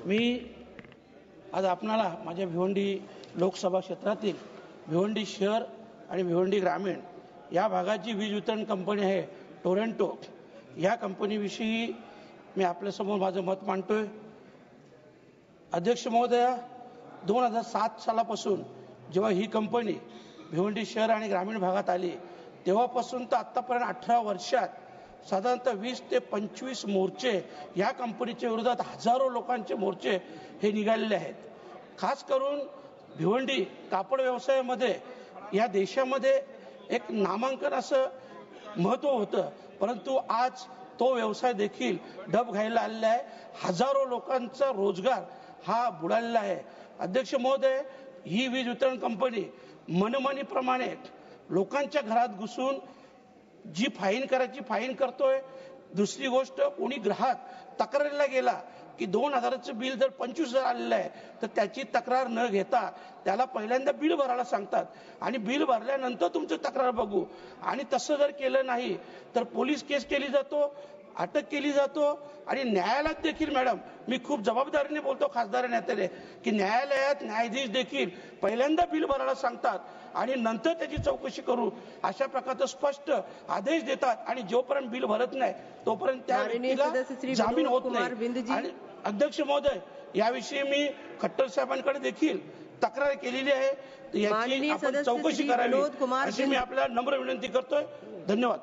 मी आज आपणाला माझ्या भिवंडी लोकसभा क्षेत्रातील भिवंडी शहर आणि भिवंडी ग्रामीण या भागाची वीज वितरण कंपनी आहे टोरेंटो, या कंपनीविषयी मी आपल्यासमोर माझं मत मांडतोय। अध्यक्ष महोदया, 2007 सालापासून जेव्हा ही कंपनी भिवंडी शहर आणि ग्रामीण भागात आली तेव्हापासून तर आत्तापर्यंत 18 वर्षात साधारणतः 20 ते 25 मोर्चे या कंपनीच्या विरोधात हजारो लोकांचे मोर्चे हे निघालेले आहेत। खास करून भिवंडी कापड व्यवसायामध्ये या देशामध्ये एक नामांकन असं महत्त्व होतं, परंतु आज तो व्यवसाय देखील डब घायला आलेला आहे। हजारो लोकांचा रोजगार हा बुडालेला आहे। अध्यक्ष महोदय, ही वीज वितरण कंपनी मनमानीप्रमाणे लोकांच्या घरात घुसून जी फाईन करायची फाईन करतोय। दुसरी गोष्ट, कोणी ग्राहक तक्रारीला गेला की 2000चं बिल जर 25,000 आलेलं आहे तर त्याची तक्रार न घेता त्याला पहिल्यांदा बिल भरायला सांगतात आणि बिल भरल्यानंतर तुमची तक्रार बघू, आणि तसं जर केलं नाही तर पोलीस केस केली जातो, अटक केली जातो आणि न्यायालयात देखील, मॅडम मी खूप जबाबदारीने बोलतो खासदार नेत्याने, की न्यायालयात न्यायाधीश देखील पहिल्यांदा बिल भरायला सांगतात आणि नंतर त्याची चौकशी करू अशा प्रकारचा स्पष्ट आदेश देतात आणि जोपर्यंत बिल भरत नाही तोपर्यंत त्या व्यक्तीला जामीन होत नाही। आणि अध्यक्ष महोदय, याविषयी मी खट्टर साहेबांकडे देखील तक्रार केलेली आहे, याची आपण चौकशी करावी अशी मी आपल्याला नम्र विनंती करतोय। धन्यवाद।